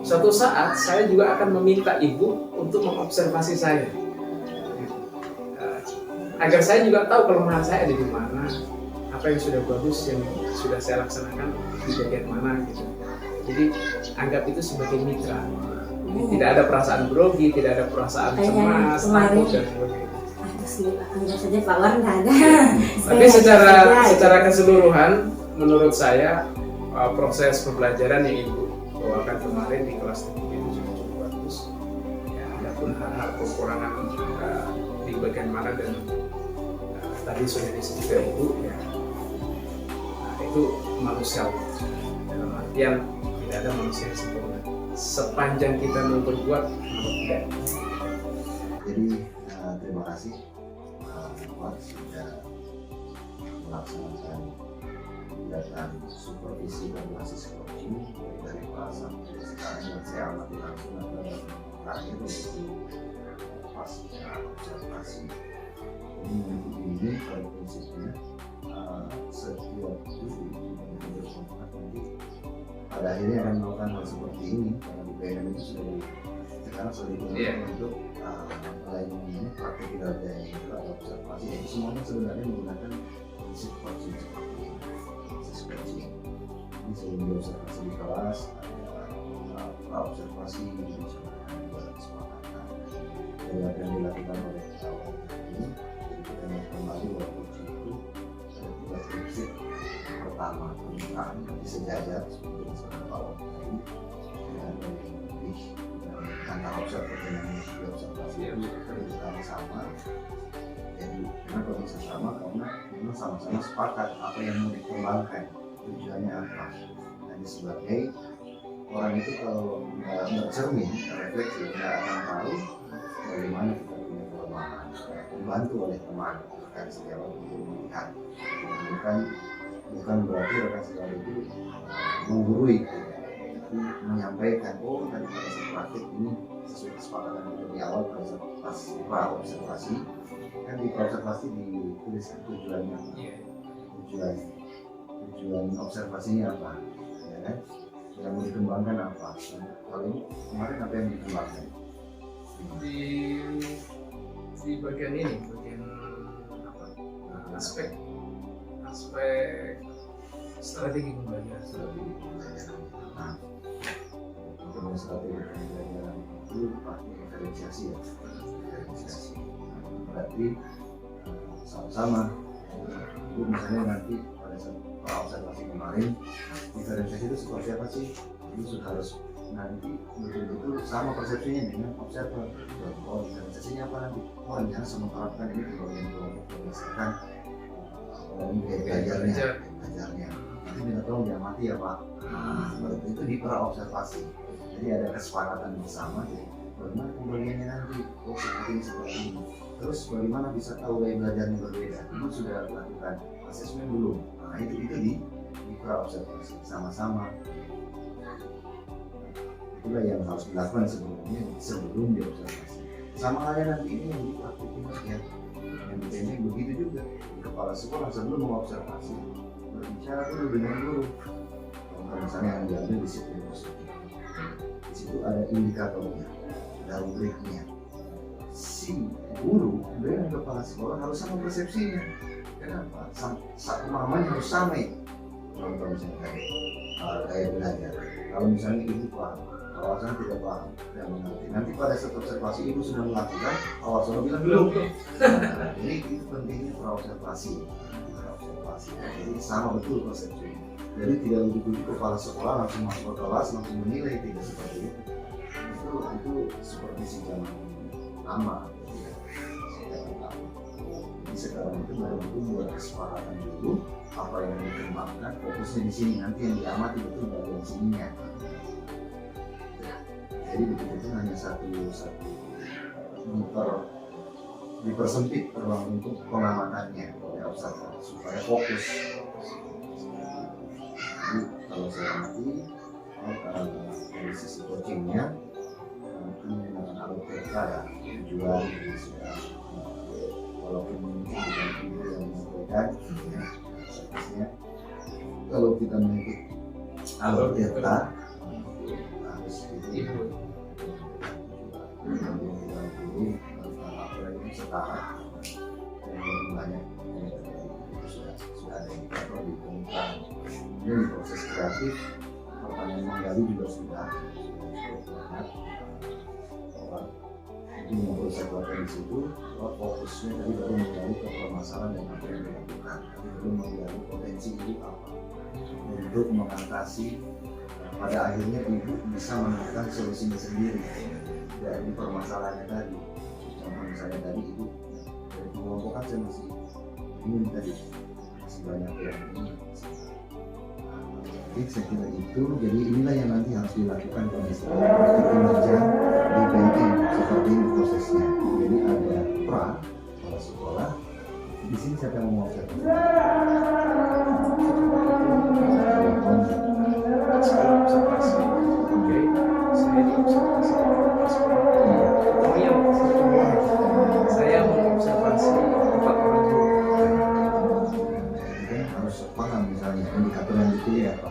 Suatu saat saya juga akan meminta ibu untuk mengobservasi saya, agar saya juga tahu kelemahan saya ada di mana, apa yang sudah bagus yang sudah saya laksanakan di bagian mana gitu. Jadi anggap itu sebagai mitra. Tidak ada perasaan grogi, tidak ada perasaan cemas, takut dan sebagainya. Anggap saja Pak Wan nggak ada. Tapi secara keseluruhan, menurut saya proses pembelajaran yang ibu bawakan kemarin di kelas 3 itu cukup bagus. Ya, adapun hal-hal kekurangan di bagian mana dan tadi sudah disebutkan ibu ya, itu manusiawi. Dalam artian tidak ada manusia yang sempurna. Sepanjang kita mau berbuat, tidak. Jadi terima kasih Pak sudah melaksanakan kegiatan supervisi dan basis coaching dari kelas sampai sekarang yang saya amati langsung adalah terakhir yaitu pasca observasi. Ini pada prinsipnya setiap guru yang berkontak nanti pada akhirnya akan melakukan hal seperti ini karena di BNN itu sekarang sudah digunakan untuk ini praktik kinerja itu ada observasi, jadi semuanya sebenarnya menggunakan prinsip coaching seperti ini. Ini sebelum diobservasi di kelas ada observasi di kesepakatan dan yang dilakukan oleh kawan ini. Jadi kita melihat kembali bahwa coaching itu ada 3 prinsip. Pertama, permintaan sejajar seperti yang saya tahu tadi, dan lebih antara observer dengan observasi itu kedudukannya sama. Jadi kenapa bisa sama? Karena memang sama-sama sepakat apa yang mau dikembangkan, tujuannya apa. Hanya sebagai orang itu kalau nggak cermin, refleksi, nggak akan tahu bagaimana kita punya kelemahan. Dibantu oleh teman, rekan sejawat untuk melihat. Bukan berarti rekan sejawat itu menggurui, tapi berarti menyampaikan, oh tadi pada saat praktik ini sesuai kesepakatan kita di awal pada saat pas pra-observasi, kan di pra-observasi ditulis tujuannya apa, tujuan observasinya apa, ya kan? Yang mau dikembangkan apa? Kalau ini kemarin apa yang dikembangkan? Di bagian ini, bagian apa? Aspek strategi pembelajaran. Nah, untuk strategi pembelajaran itu pakai diferensiasi ya. Diferensiasi. Berarti sama-sama. Itu misalnya nanti pada saat observasi kemarin, diferensiasi itu seperti apa sih? Itu harus nanti betul-betul sama persepsinya dengan observer. Oh, diferensiasinya apa nanti? Oh, jangan sama terapkan ini di bagian kelompok berdasarkan ini belajarnya. Nanti minta tolong jangan mati ya Pak. Seperti itu di pra-observasi. Jadi ada kesepakatan bersama. Jadi bagaimana pembagiannya nanti? Oh, seperti ini. Terus bagaimana bisa tahu gaya belajarnya berbeda? Itu sudah lakukan asesmen belum? Nah itu di pra-observasi sama-sama. Itulah yang harus dilakukan sebelum diobservasi. Sama halnya nanti ini yang dipraktikin ya. Yang teknik begitu juga. Kepala sekolah sebelum mengobservasi berbicara dulu dengan guru. Kalau misalnya yang diambil disiplin positif, di situ ada indikatornya, ada rubriknya. Si guru dengan kepala sekolah harus sama persepsinya. Kenapa? Pemahamannya harus sama. Contoh misalnya kayak belajar. Kalau misalnya ibu paham, kawasan tidak paham dan mengerti. Nanti pada saat observasi ibu sudah melakukan, kawasan bilang belum. Nah, ini itu pentingnya pra-observasi. Jadi sama betul persepsinya. Jadi tidak ujuk-ujuk kepala sekolah langsung masuk ke kelas langsung menilai, tidak seperti itu. Itu seperti si zaman lama. Jadi sekarang itu betul-betul buat kesepakatan dulu apa yang dikembangkan, fokusnya di sini, nanti yang diamati betul bagian sininya. Jadi betul-betul hanya satu muter dipersempit ruang untuk pengamatannya oleh observer supaya fokus. Jadi kalau saya amati dari sisi coachingnya menggunakan alur PK ya, tujuan sudah walaupun mungkin dengan video yang menyampaikan ya, kalau kita mengikuti alur PK harus itu setara dan lebih banyak sudah ada indikator ditemukan. Kemudian di proses kreatif pertanyaan menggali juga sudah banyak orang itu yang perlu saya keluarkan di situ. Fokusnya tadi baru menggali ke permasalahan dan apa yang dilakukan, tapi belum menggali potensi itu apa untuk mengatasi. Pada akhirnya ibu bisa menemukan solusinya sendiri dari permasalahannya tadi. Contoh misalnya tadi ibu dari pengelompokan saya masih bingung tadi, masih banyak yang ini. Jadi saya kira itu, jadi inilah yang nanti harus dilakukan pada saat kinerja di PNM seperti ini prosesnya. Jadi ada pra kepala sekolah. Di sini siapa yang mau observasi? Saya observasi, oke, saya diobservasi. Saya mengobservasi 4 orang guru. Kita harus paham misalnya indikator yang dipilih apa.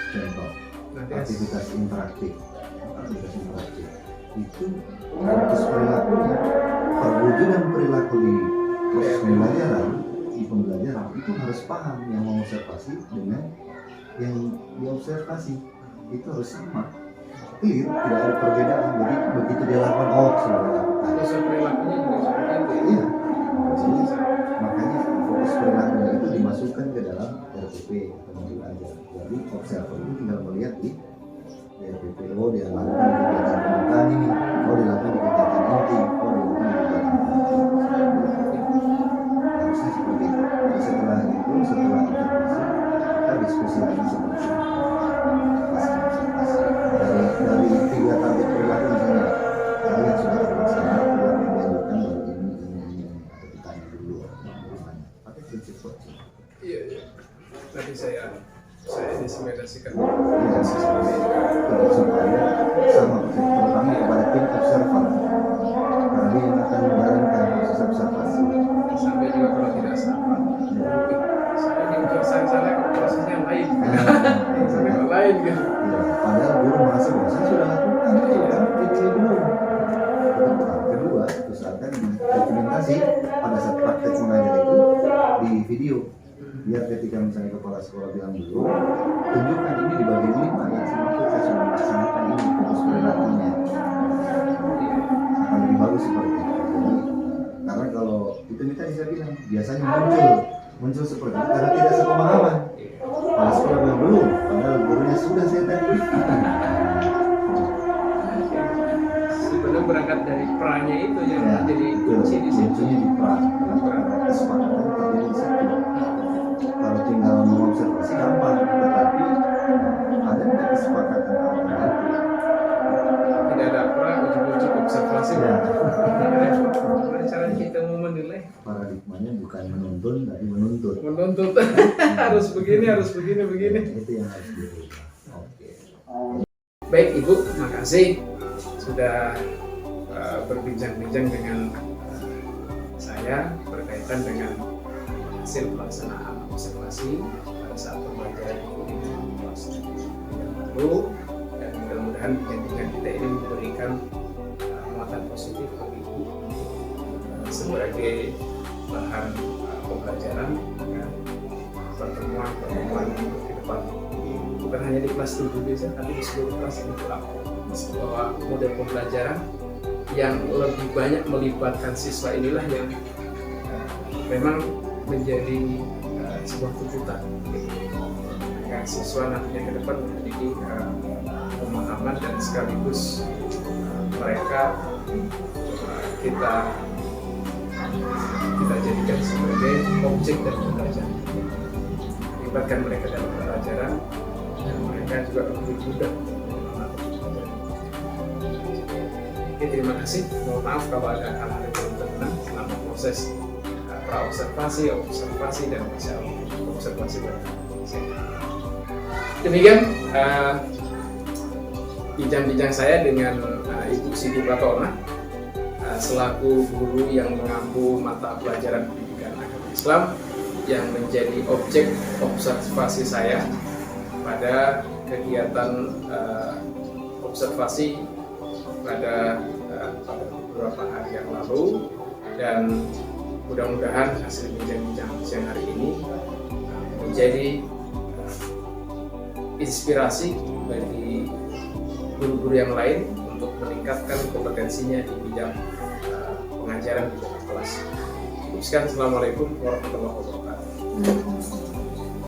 Contoh, aktivitas interaktif. Itu karakter perilakunya, perwujudan perilaku di proses pembelajaran itu harus paham yang mengobservasi dengan yang diobservasi itu harus sama, clear, tidak ada perbedaan. Jadi begitu dia lakukan, oh sudah lakukan. Proses perilakunya juga seperti itu. Iya. Jadi, makanya fokus perilakunya itu dimasukkan ke dalam RPP atau modul ajar. Jadi observer itu tinggal melihat di RPP, oh dia lakukan di kegiatan permukaan ini, oh dia lakukan di kegiatan inti, oh dia lakukan di kegiatan harusnya seperti itu. Jadi setelah observasi kita diskusi lagi seperti itu. Dari 3 target perilaku misalnya kalian sudah terlaksana, keluar melanjutkan dari ini atau ditanya dulu pakai prinsip coaching. Iya. Tadi saya saya disimulasikan Ya, supaya sama terutama kepada tim observer karena dia yang akan menjalankan proses observasi. sampai juga kalau tidak salah saya di saya kok prosesnya lain sampai kok lain gitu. Ya, padahal guru merasa bahwa saya sudah lakukan itu belum. Kedua, usahakan dokumentasi pada saat praktek mengajar itu di video. Biar ketika misalnya kepala sekolah bilang belum, tunjukkan ini di bagian 5 yang semakin saya sudah melaksanakan ini fokus perilakunya. Akan lebih bagus seperti itu. Jadi, karena kalau itu tadi saya bilang biasanya muncul seperti itu karena tidak sepemahaman. Kepala sekolah bilang belum, padahal gurunya sudah saya tadi. Sebenarnya berangkat dari perannya itu yang Ya, jadi kunci di situ. kuncinya di peran, kesepakatan terjadi di situ. Kalau tinggal mengobservasi gampang, tetapi ada nggak kesepakatan awal itu? Tidak ada pra ujuk-ujuk observasi. Ya. Gimana caranya kita mau menilai? Paradigmanya bukan menuntun, tapi menuntut. Menuntut harus begini, harus begini. Itu yang harus dirubah. Oke. Baik Ibu, makasih sudah berbincang-bincang dengan saya berkaitan dengan hasil pelaksanaan observasi pada saat pembelajaran di kelas yang lalu, dan mudah-mudahan bincang-bincang kita ini memberikan muatan positif bagi Ibu sebagai bahan pembelajaran ya, pertemuan ke depan, bukan hanya di kelas 7 biasa, tapi di seluruh kelas ini bahwa model pembelajaran yang lebih banyak melibatkan siswa inilah yang memang menjadi sebuah tuntutan agar siswa nantinya ke depan memiliki pemahaman dan sekaligus mereka kita jadikan sebagai objek dari pembelajaran, melibatkan mereka dalam pembelajaran dan mereka juga lebih mudah mengamati pembelajaran. Oke, terima kasih. Mohon maaf kalau ada hal-hal yang belum berkenan selama proses observasi dan observasi berikutnya. Demikian bincang-bincang saya dengan Ibu Siti Platona selaku guru yang mengampu mata pelajaran pendidikan agama Islam yang menjadi objek observasi saya pada kegiatan observasi pada beberapa hari yang lalu, dan mudah-mudahan hasil bincang-bincang siang hari ini menjadi inspirasi bagi guru-guru yang lain untuk meningkatkan kompetensinya di bidang pengajaran di dalam kelas. Sekian, Assalamualaikum warahmatullahi wabarakatuh.